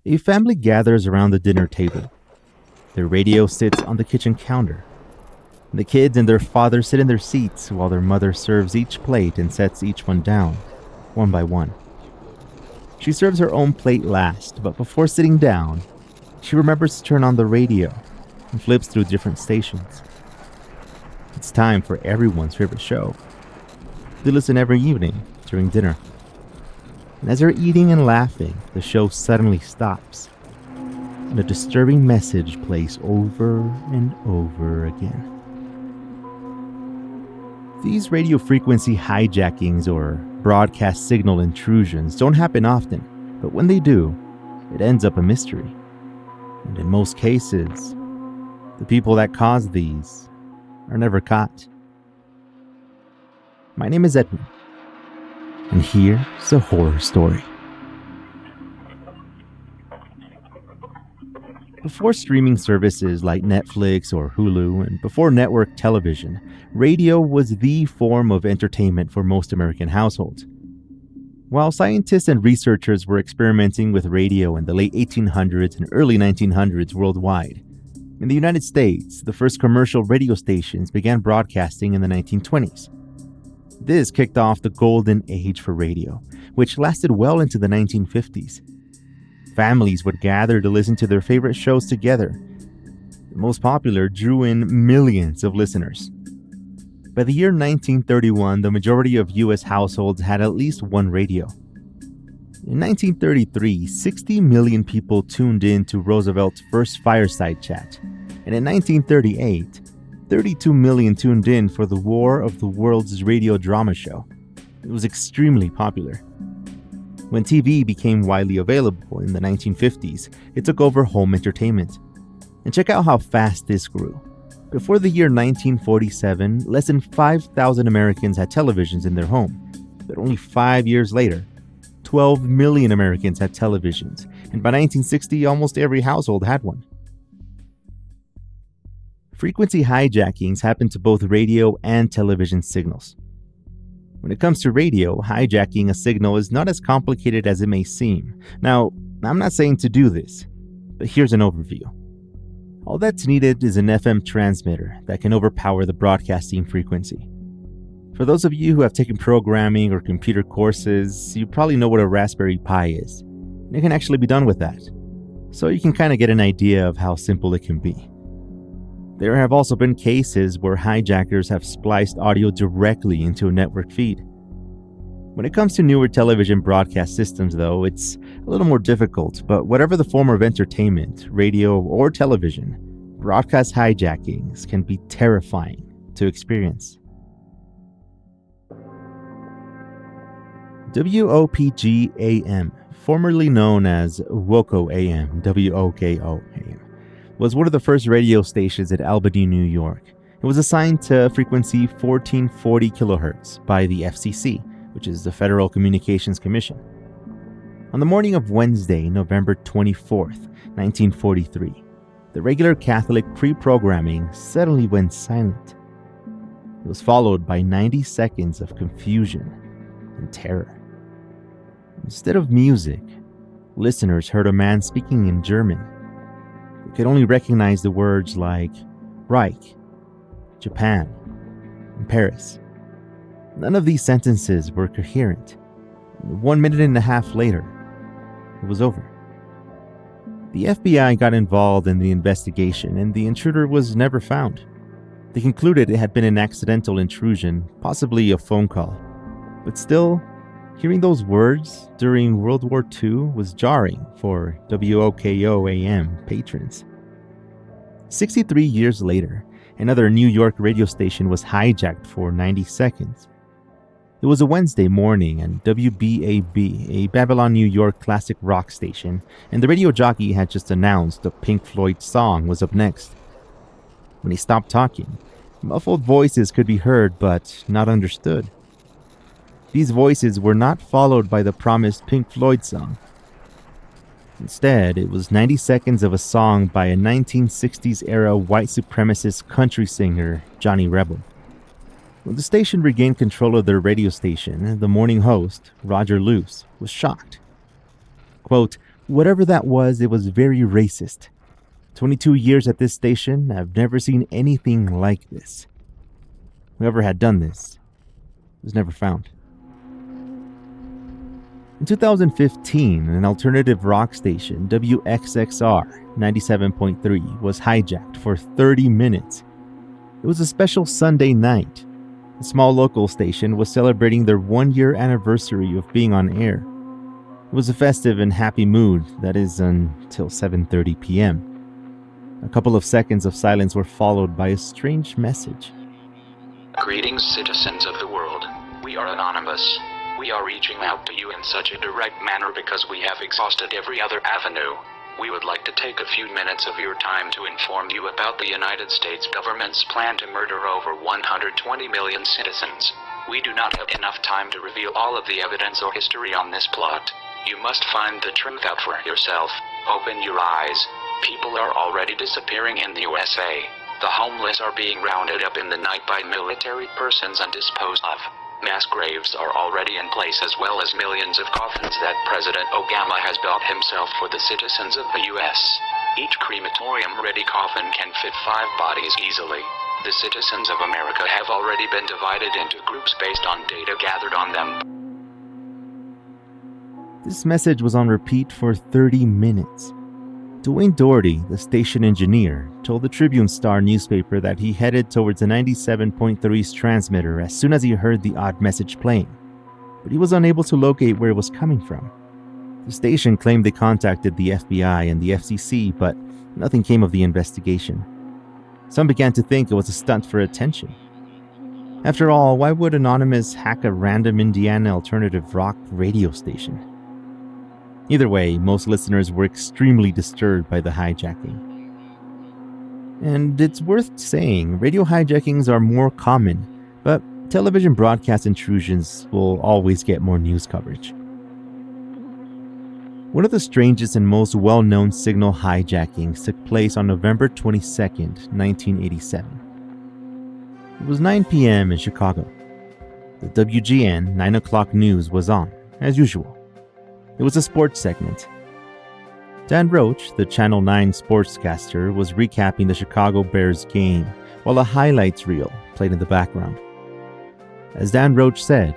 A family gathers around the dinner table. Their radio sits on the kitchen counter. The kids and their father sit in their seats while their mother serves each plate and sets each one down, one by one. She serves her own plate last, but before sitting down, she remembers to turn on the radio and flips through different stations. It's time for everyone's favorite show. They listen every evening during dinner. And as they're eating and laughing, the show suddenly stops, and a disturbing message plays over and over again. These radio frequency hijackings or broadcast signal intrusions don't happen often, but when they do, it ends up a mystery. And in most cases, the people that cause these are never caught. My name is Edwin, and here's a horror story. Before streaming services like Netflix or Hulu, and before network television, radio was the form of entertainment for most American households. While scientists and researchers were experimenting with radio in the late 1800s and early 1900s worldwide, in the United States, the first commercial radio stations began broadcasting in the 1920s. This kicked off the golden age for radio, which lasted well into the 1950s. Families would gather to listen to their favorite shows together. The most popular drew in millions of listeners. By the year 1931, the majority of U.S. households had at least one radio. In 1933, 60 million people tuned in to Roosevelt's first fireside chat, and in 1938, 32 million tuned in for the War of the Worlds radio drama show. It was extremely popular. When TV became widely available in the 1950s, it took over home entertainment. And check out how fast this grew. Before the year 1947, less than 5,000 Americans had televisions in their home. But only 5 years later, 12 million Americans had televisions, and by 1960, almost every household had one. Frequency hijackings happen to both radio and television signals. When it comes to radio, hijacking a signal is not as complicated as it may seem. Now, I'm not saying to do this, but here's an overview. All that's needed is an FM transmitter that can overpower the broadcasting frequency. For those of you who have taken programming or computer courses, you probably know what a Raspberry Pi is. And it can actually be done with that. So you can kind of get an idea of how simple it can be. There have also been cases where hijackers have spliced audio directly into a network feed. When it comes to newer television broadcast systems, though, it's a little more difficult, but whatever the form of entertainment, radio or television, broadcast hijackings can be terrifying to experience. WOPG-AM, formerly known as WOKO-AM, W-O-K-O-AM, was one of the first radio stations in Albany, New York. It was assigned to frequency 1440 kHz by the FCC, which is the Federal Communications Commission. On the morning of Wednesday, November 24th, 1943, the regular Catholic pre-programming suddenly went silent. It was followed by 90 seconds of confusion and terror. Instead of music, listeners heard a man speaking in German. They could only recognize the words like Reich, Japan, and Paris. None of these sentences were coherent. 1 minute and a half later, it was over. The FBI got involved in the investigation, and the intruder was never found. They concluded it had been an accidental intrusion, possibly a phone call. But still, hearing those words during World War II was jarring for WOKO-AM patrons. 63 years later, another New York radio station was hijacked for 90 seconds. It was a Wednesday morning, and WBAB, a Babylon, New York classic rock station, and the radio jockey had just announced a Pink Floyd song was up next. When he stopped talking, muffled voices could be heard but not understood. These voices were not followed by the promised Pink Floyd song. Instead, it was 90 seconds of a song by a 1960s-era white supremacist country singer, Johnny Rebel. When the station regained control of their radio station, the morning host, Roger Luce, was shocked. Quote, Whatever that was, it was very racist. 22 years at this station, I've never seen anything like this. Whoever had done this was never found. In 2015, an alternative rock station, WXXR 97.3, was hijacked for 30 minutes. It was a special Sunday night. The small local station was celebrating their 1-year anniversary of being on air. It was a festive and happy mood, that is, until 7:30 p.m. A couple of seconds of silence were followed by a strange message. Greetings, citizens of the world. We are anonymous. We are reaching out to you in such a direct manner because we have exhausted every other avenue. We would like to take a few minutes of your time to inform you about the United States government's plan to murder over 120 million citizens. We do not have enough time to reveal all of the evidence or history on this plot. You must find the truth out for yourself. Open your eyes. People are already disappearing in the USA. The homeless are being rounded up in the night by military persons and disposed of. Mass graves are already in place, as well as millions of coffins that President Obama has built himself for the citizens of the U.S. Each crematorium-ready coffin can fit 5 bodies easily. The citizens of America have already been divided into groups based on data gathered on them. This message was on repeat for 30 minutes. Dwayne Doherty, the station engineer, told the Tribune-Star newspaper that he headed towards the 97.3's transmitter as soon as he heard the odd message playing, but he was unable to locate where it was coming from. The station claimed they contacted the FBI and the FCC, but nothing came of the investigation. Some began to think it was a stunt for attention. After all, why would Anonymous hack a random Indiana alternative rock radio station? Either way, most listeners were extremely disturbed by the hijacking. And it's worth saying, radio hijackings are more common, but television broadcast intrusions will always get more news coverage. One of the strangest and most well-known signal hijackings took place on November 22nd, 1987. It was 9 p.m. in Chicago. The WGN 9 o'clock news was on, as usual. It was a sports segment. Dan Roach, the Channel 9 sportscaster, was recapping the Chicago Bears game while a highlights reel played in the background. As Dan Roach said,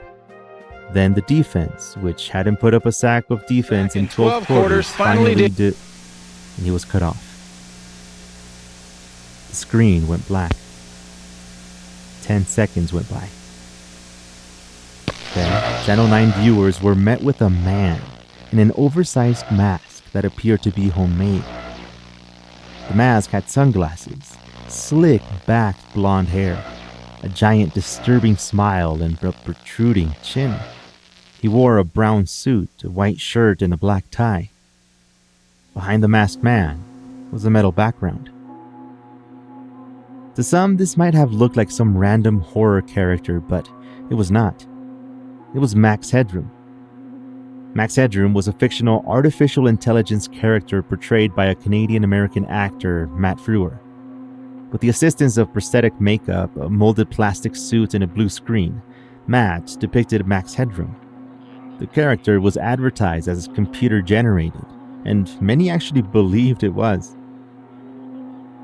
then the defense, which hadn't put up a sack of defense in 12 quarters, finally did, and he was cut off. The screen went black. 10 seconds went by. Then, Channel 9 viewers were met with a man in an oversized mask that appeared to be homemade. The mask had sunglasses, slick back blonde hair, a giant disturbing smile, and a protruding chin. He wore a brown suit, a white shirt, and a black tie. Behind the masked man was a metal background. To some, this might have looked like some random horror character, but it was not. It was Max Headroom. Max Headroom was a fictional artificial intelligence character portrayed by a Canadian-American actor, Matt Frewer. With the assistance of prosthetic makeup, a molded plastic suit, and a blue screen, Matt depicted Max Headroom. The character was advertised as computer-generated, and many actually believed it was.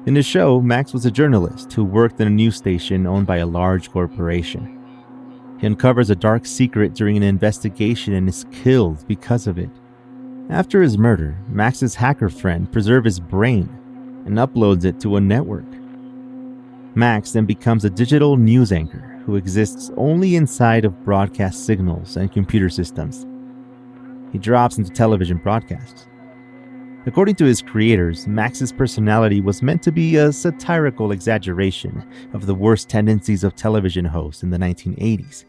In the show, Max was a journalist who worked in a news station owned by a large corporation. He uncovers a dark secret during an investigation and is killed because of it. After his murder, Max's hacker friend preserves his brain and uploads it to a network. Max then becomes a digital news anchor who exists only inside of broadcast signals and computer systems. He drops into television broadcasts. According to his creators, Max's personality was meant to be a satirical exaggeration of the worst tendencies of television hosts in the 1980s.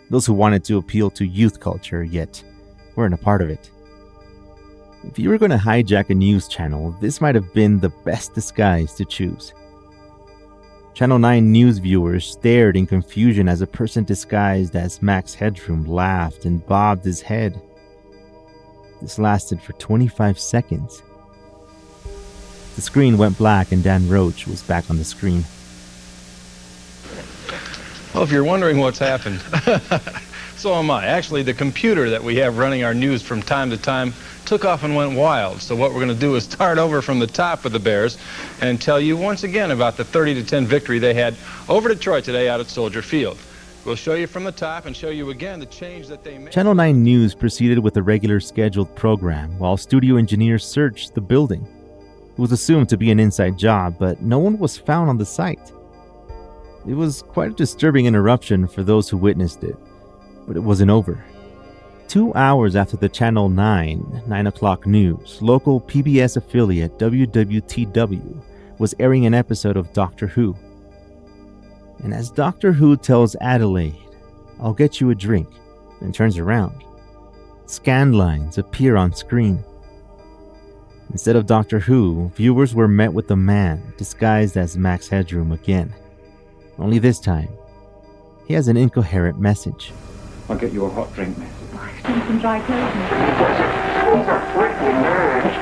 Those who wanted to appeal to youth culture, yet weren't a part of it. If you were going to hijack a news channel, this might have been the best disguise to choose. Channel 9 news viewers stared in confusion as a person disguised as Max Headroom laughed and bobbed his head. This lasted for 25 seconds. The screen went black and Dan Roach was back on the screen. Well, if you're wondering what's happened, so am I. Actually, the computer that we have running our news from time to time took off and went wild. So what we're going to do is start over from the top with the Bears and tell you once again about the 30-10 victory they had over Detroit today out at Soldier Field. We'll show you from the top and show you again the change that they made. Channel 9 News proceeded with the regular scheduled program while studio engineers searched the building. It was assumed to be an inside job, but no one was found on the site. It was quite a disturbing interruption for those who witnessed it, but it wasn't over. 2 hours after the Channel 9 o'clock news, local PBS affiliate WWTW was airing an episode of Doctor Who. And as Doctor Who tells Adelaide, "I'll get you a drink," and turns around, scan lines appear on screen. Instead of Doctor Who, viewers were met with a man disguised as Max Headroom again. Only this time, he has an incoherent message. I'll get you a hot drink, miss. Still some dry clothes. These are freaking nerds.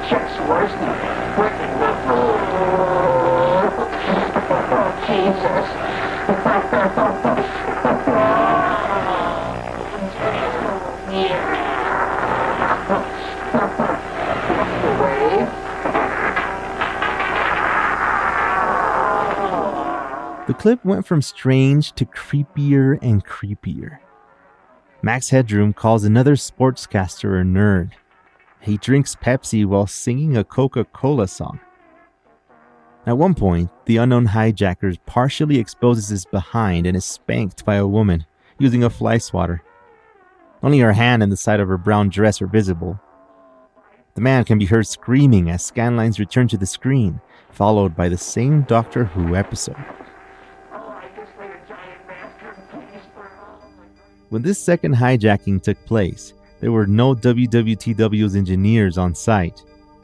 Checks worse than freaking oh, Jesus. The clip went from strange to creepier and creepier. Max Headroom calls another sportscaster a nerd. He drinks Pepsi while singing a Coca-Cola song. At one point, the unknown hijacker partially exposes his behind and is spanked by a woman using a fly swatter. Only her hand and the side of her brown dress are visible. The man can be heard screaming as scanlines return to the screen, followed by the same Doctor Who episode. When this second hijacking took place, there were no WWTW's engineers on site,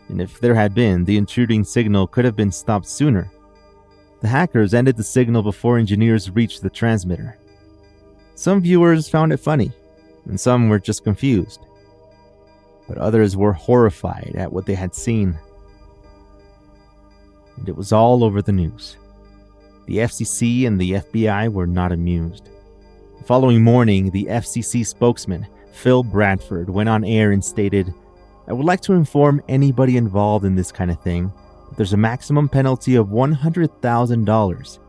and if there had been, the intruding signal could have been stopped sooner. The hackers ended the signal before engineers reached the transmitter. Some viewers found it funny, and some were just confused. But others were horrified at what they had seen. And it was all over the news. The FCC and the FBI were not amused. The following morning, the FCC spokesman, Phil Bradford, went on air and stated, "I would like to inform anybody involved in this kind of thing that there's a maximum penalty of $100,000,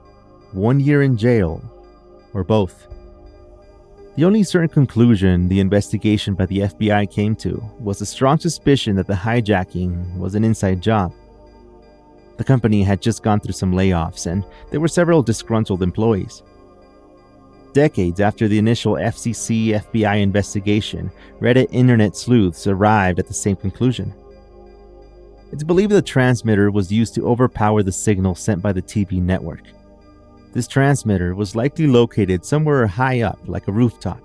1 year in jail, or both." The only certain conclusion the investigation by the FBI came to was a strong suspicion that the hijacking was an inside job. The company had just gone through some layoffs, and there were several disgruntled employees. Decades after the initial FCC-FBI investigation, Reddit internet sleuths arrived at the same conclusion. It's believed the transmitter was used to overpower the signal sent by the TV network. This transmitter was likely located somewhere high up, like a rooftop,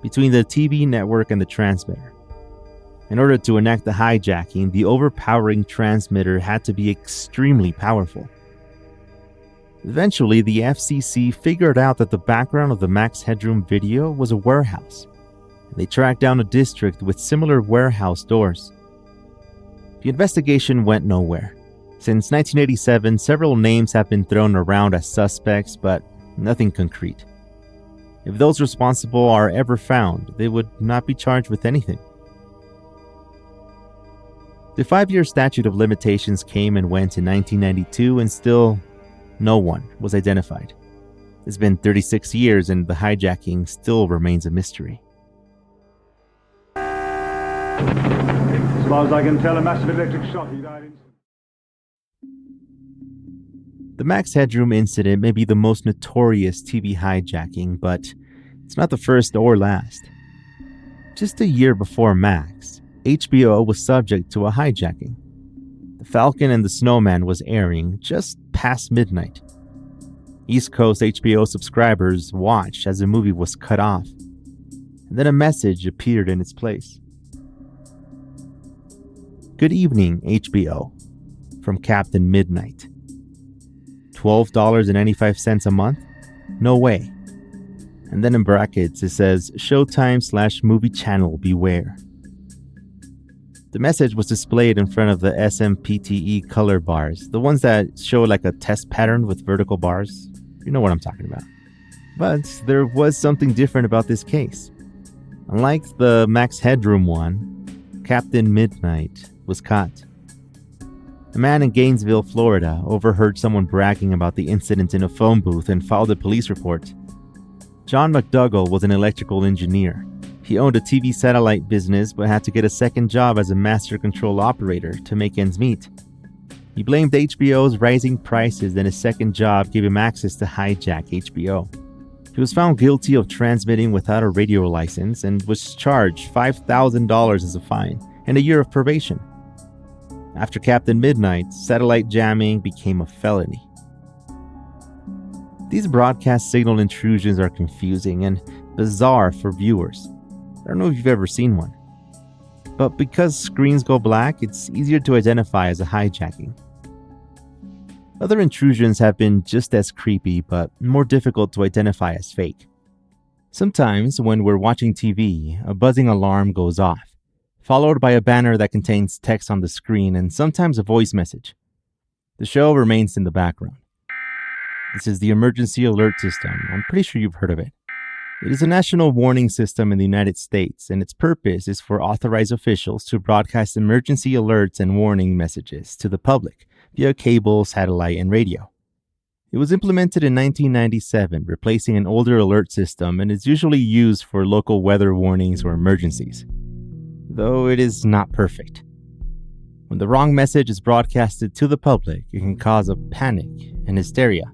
between the TV network and the transmitter. In order to enact the hijacking, the overpowering transmitter had to be extremely powerful. Eventually, the FCC figured out that the background of the Max Headroom video was a warehouse. They tracked down a district with similar warehouse doors. The investigation went nowhere. Since 1987, several names have been thrown around as suspects, but nothing concrete. If those responsible are ever found, they would not be charged with anything. The 5-year statute of limitations came and went in 1992, and still no one was identified. It's been 36 years and the hijacking still remains a mystery. As far as I can tell, a massive electric shock. He died instantly. The Max Headroom incident may be the most notorious TV hijacking, but it's not the first or last. Just a year before Max, HBO was subject to a hijacking. The Falcon and the Snowman was airing just past midnight. East Coast HBO subscribers watched as the movie was cut off, and then a message appeared in its place. "Good evening, HBO," from Captain Midnight. $12.95 a month? No way. And then in brackets it says, Showtime/Movie Channel beware. The message was displayed in front of the SMPTE color bars, the ones that show like a test pattern with vertical bars. You know what I'm talking about. But there was something different about this case. Unlike the Max Headroom one, Captain Midnight was caught. A man in Gainesville, Florida, overheard someone bragging about the incident in a phone booth and filed a police report. John McDougall was an electrical engineer. He owned a TV satellite business but had to get a second job as a master control operator to make ends meet. He blamed HBO's rising prices, and his second job gave him access to hijack HBO. He was found guilty of transmitting without a radio license and was charged $5,000 as a fine and a year of probation. After Captain Midnight, satellite jamming became a felony. These broadcast signal intrusions are confusing and bizarre for viewers. I don't know if you've ever seen one. But because screens go black, it's easier to identify as a hijacking. Other intrusions have been just as creepy, but more difficult to identify as fake. Sometimes, when we're watching TV, a buzzing alarm goes off, followed by a banner that contains text on the screen and sometimes a voice message. The show remains in the background. This is the Emergency Alert System. I'm pretty sure you've heard of it. It is a national warning system in the United States, and its purpose is for authorized officials to broadcast emergency alerts and warning messages to the public via cable, satellite, and radio. It was implemented in 1997, replacing an older alert system, and is usually used for local weather warnings or emergencies, though it is not perfect. When the wrong message is broadcasted to the public, it can cause a panic and hysteria.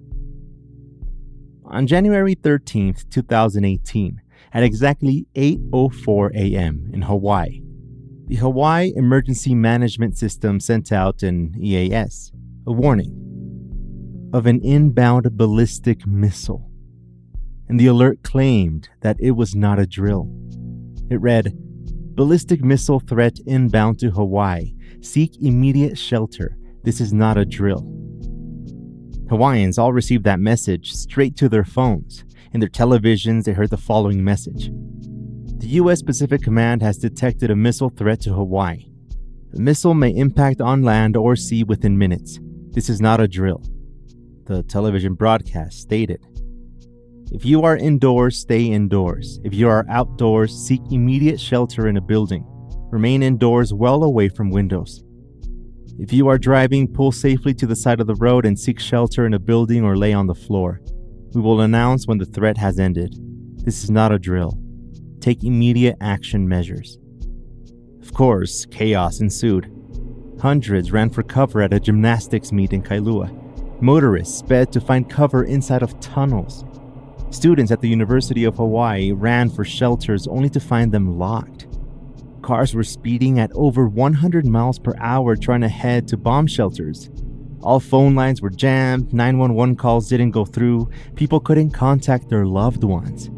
On January 13, 2018, at exactly 8:04 a.m. in Hawaii, the Hawaii Emergency Management System sent out an EAS, a warning, of an inbound ballistic missile. And the alert claimed that it was not a drill. It read, "Ballistic missile threat inbound to Hawaii. Seek immediate shelter. This is not a drill." Hawaiians all received that message straight to their phones. In their televisions, they heard the following message. The U.S. Pacific Command has detected a missile threat to Hawaii. The missile may impact on land or sea within minutes. This is not a drill. The television broadcast stated, "If you are indoors, stay indoors. If you are outdoors, seek immediate shelter in a building. Remain indoors well away from windows. If you are driving, pull safely to the side of the road and seek shelter in a building or lay on the floor. We will announce when the threat has ended. This is not a drill. Take immediate action measures." Of course, chaos ensued. Hundreds ran for cover at a gymnastics meet in Kailua. Motorists sped to find cover inside of tunnels. Students at the University of Hawaii ran for shelters only to find them locked. Cars were speeding at over 100 miles per hour trying to head to bomb shelters. All phone lines were jammed, 911 calls didn't go through, people couldn't contact their loved ones.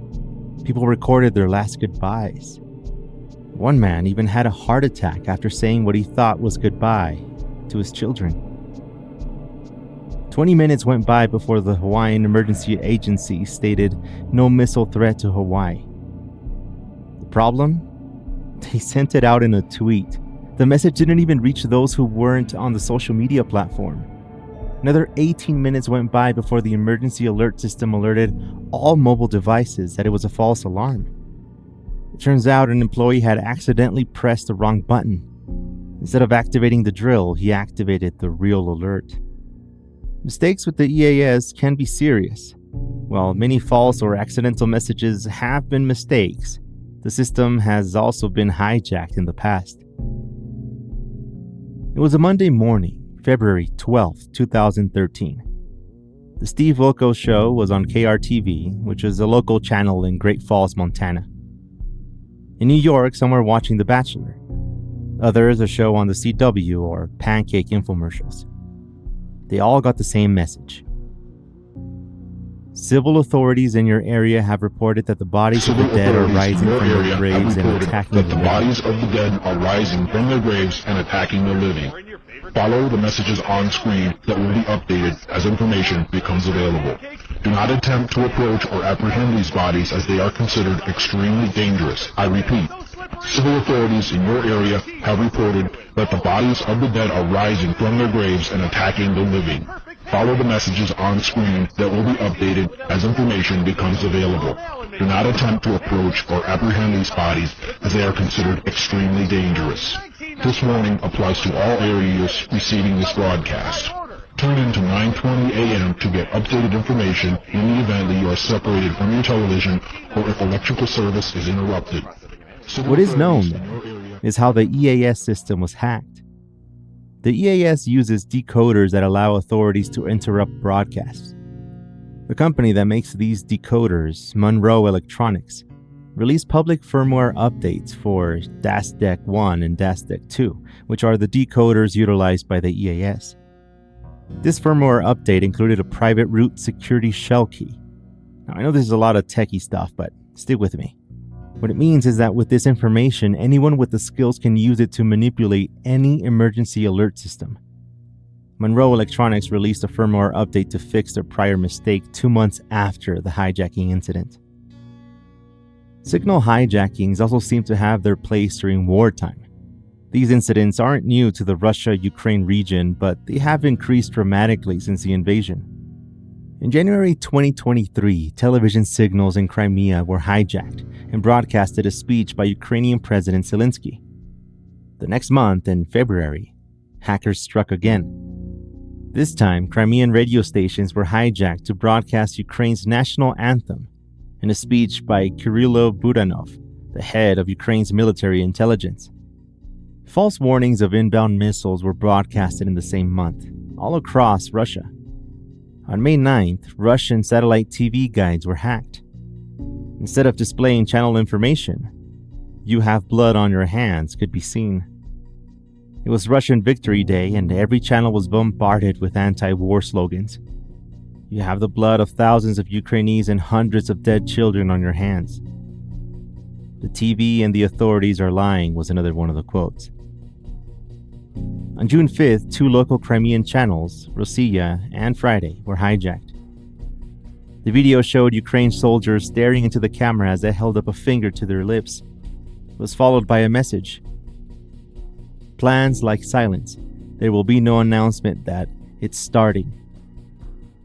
People recorded their last goodbyes. One man even had a heart attack after saying what he thought was goodbye to his children. 20 minutes went by before the Hawaiian Emergency Agency stated no missile threat to Hawaii. The problem? They sent it out in a tweet. The message didn't even reach those who weren't on the social media platform. Another 18 minutes went by before the emergency alert system alerted all mobile devices that it was a false alarm. It turns out an employee had accidentally pressed the wrong button. Instead of activating the drill, he activated the real alert. Mistakes with the EAS can be serious. While many false or accidental messages have been mistakes, the system has also been hijacked in the past. It was a Monday morning, February 12, 2013. The Steve Wilkos Show was on KRTV, which is a local channel in Great Falls, Montana. In New York, some were watching The Bachelor. Others a show on the CW or Pancake infomercials. They all got the same message. Civil authorities in your area have reported that the bodies of the dead are rising from their graves and attacking the living. The bodies of the dead are rising from their graves and attacking the living. Follow the messages on screen that will be updated as information becomes available. Do not attempt to approach or apprehend these bodies as they are considered extremely dangerous. I repeat, civil authorities in your area have reported that the bodies of the dead are rising from their graves and attacking the living. Follow the messages on screen that will be updated as information becomes available. Do not attempt to approach or apprehend these bodies as they are considered extremely dangerous. This warning applies to all areas receiving this broadcast. Tune in to 9:20 a.m. to get updated information in the event that you are separated from your television or if electrical service is interrupted. What is known is how the EAS system was hacked. The EAS uses decoders that allow authorities to interrupt broadcasts. The company that makes these decoders, Monroe Electronics, released public firmware updates for DASDEC 1 and DASDEC 2, which are the decoders utilized by the EAS. This firmware update included a private root security shell key. Now, I know this is a lot of techie stuff, but stick with me. What it means is that with this information, anyone with the skills can use it to manipulate any emergency alert system. Monroe Electronics released a firmware update to fix their prior mistake 2 months after the hijacking incident. Signal hijackings also seem to have their place during wartime. These incidents aren't new to the Russia-Ukraine region, but they have increased dramatically since the invasion. In January 2023, television signals in Crimea were hijacked and broadcasted a speech by Ukrainian President Zelensky. The next month, in February, hackers struck again. This time, Crimean radio stations were hijacked to broadcast Ukraine's national anthem in a speech by Kirilo Budanov, the head of Ukraine's military intelligence. False warnings of inbound missiles were broadcasted in the same month, all across Russia. On May 9th, Russian satellite TV guides were hacked. Instead of displaying channel information, "You have blood on your hands" could be seen. It was Russian Victory Day, and every channel was bombarded with anti-war slogans. "You have the blood of thousands of Ukrainians and hundreds of dead children on your hands." "The TV and the authorities are lying" was another one of the quotes. On June 5th, 2 local Crimean channels, Rossiya and Friday, were hijacked. The video showed Ukraine soldiers staring into the camera as they held up a finger to their lips. It was followed by a message. "Plans like silence. There will be no announcement that it's starting."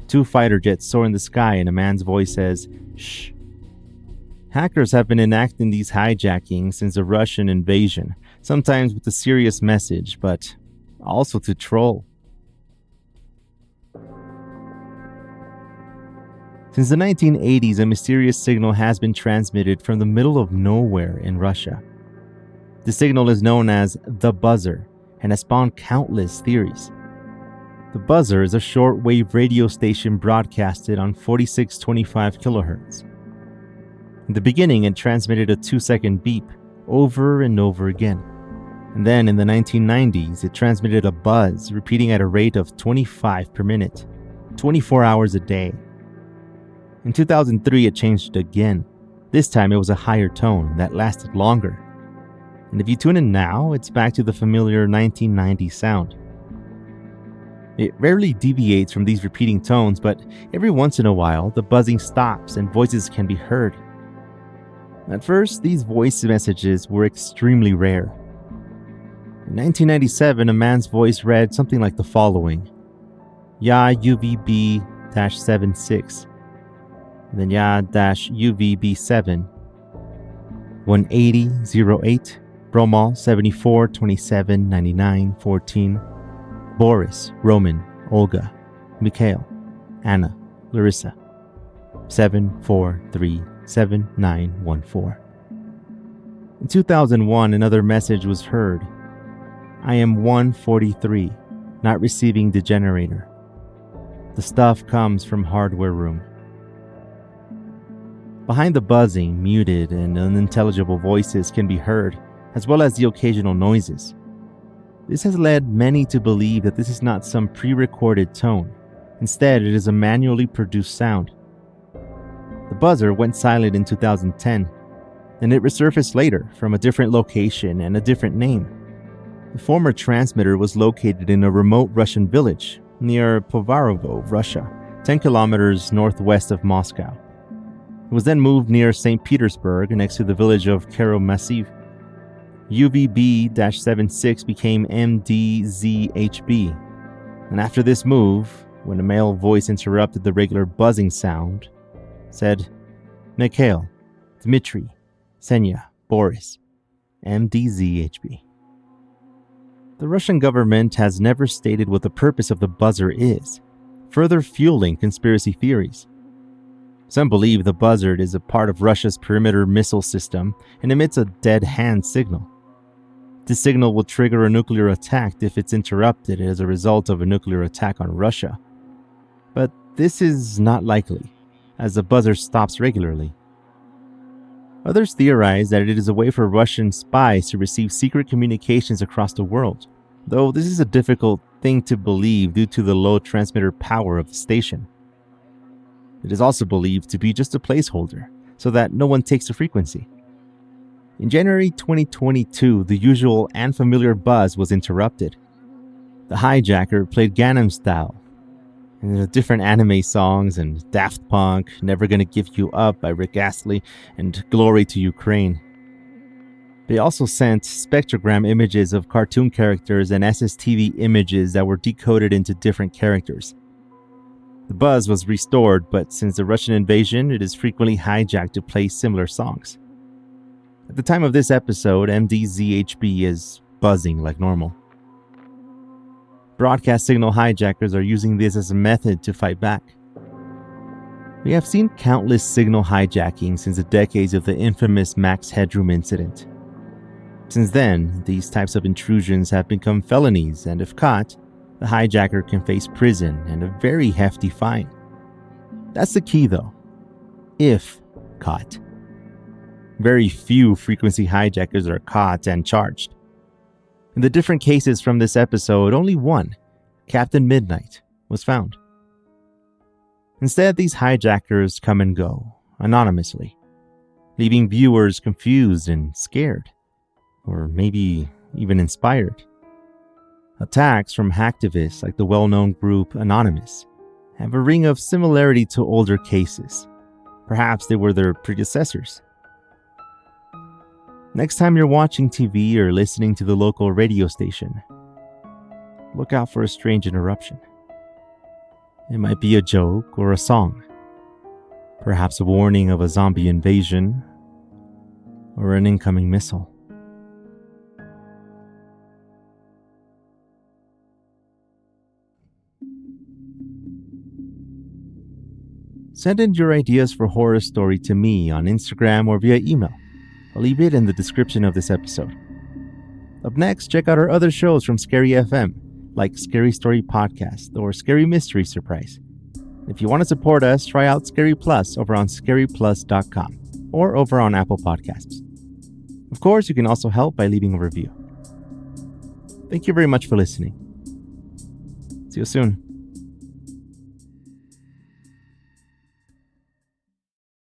2 fighter jets soar in the sky and a man's voice says, "Shh." Hackers have been enacting these hijackings since the Russian invasion, sometimes with a serious message, but also to troll. Since the 1980s, a mysterious signal has been transmitted from the middle of nowhere in Russia. The signal is known as the buzzer and has spawned countless theories. The buzzer is a shortwave radio station broadcasted on 4625 kilohertz. In the beginning, it transmitted a 2-second beep over and over again. And then in the 1990s, it transmitted a buzz repeating at a rate of 25 per minute, 24 hours a day. In 2003, it changed again. This time it was a higher tone that lasted longer. And if you tune in now, it's back to the familiar 1990s sound. It rarely deviates from these repeating tones, but every once in a while, the buzzing stops and voices can be heard. At first, these voice messages were extremely rare. In 1997, a man's voice read something like the following: "Ya UVB-76, and then Ya-UVB7, 18008, Bromall 74 27 99 14, Boris, Roman, Olga, Mikhail, Anna, Larissa, 7437914. In 2001, another message was heard. "I am 143, not receiving degenerator. The stuff comes from hardware room." Behind the buzzing, muted and unintelligible voices can be heard, as well as the occasional noises. This has led many to believe that this is not some pre-recorded tone. Instead, it is a manually produced sound. The buzzer went silent in 2010, and it resurfaced later from a different location and a different name. The former transmitter was located in a remote Russian village near Povarovo, Russia, 10 kilometers northwest of Moscow. It was then moved near St. Petersburg next to the village of Karo-Massiv. UVB-76 became MDZHB, and after this move, when a male voice interrupted the regular buzzing sound, said, Mikhail, Dmitry, Senya, Boris, MDZHB. The Russian government has never stated what the purpose of the buzzer is, further fueling conspiracy theories. Some believe the buzzard is a part of Russia's perimeter missile system and emits a dead hand signal. This signal will trigger a nuclear attack if it's interrupted as a result of a nuclear attack on Russia. But this is not likely, as the buzzer stops regularly. Others theorize that it is a way for Russian spies to receive secret communications across the world, though this is a difficult thing to believe due to the low transmitter power of the station. It is also believed to be just a placeholder, so that no one takes the frequency. In January 2022, the usual and familiar buzz was interrupted. The hijacker played Gangnam Style, and different anime songs and Daft Punk, Never Gonna Give You Up by Rick Astley, and Glory to Ukraine. They also sent spectrogram images of cartoon characters and SSTV images that were decoded into different characters. The buzz was restored, but since the Russian invasion, it is frequently hijacked to play similar songs. At the time of this episode, MDZHB is buzzing like normal. Broadcast signal hijackers are using this as a method to fight back. We have seen countless signal hijacking since the decades of the infamous Max Headroom incident. Since then, these types of intrusions have become felonies, and if caught, the hijacker can face prison and a very hefty fine. That's the key though. If caught. Very few frequency hijackers are caught and charged. In the different cases from this episode, only one, Captain Midnight, was found. Instead, these hijackers come and go, anonymously, leaving viewers confused and scared, or maybe even inspired. Attacks from hacktivists like the well-known group Anonymous have a ring of similarity to older cases. Perhaps they were their predecessors. Next time you're watching TV or listening to the local radio station, look out for a strange interruption. It might be a joke or a song, perhaps a warning of a zombie invasion or an incoming missile. Send in your ideas for horror story to me on Instagram or via email. I'll leave it in the description of this episode. Up next, check out our other shows from Scary FM, like Scary Story Podcast or Scary Mystery Surprise. If you want to support us, try out Scary Plus over on scaryplus.com or over on Apple Podcasts. Of course, you can also help by leaving a review. Thank you very much for listening. See you soon.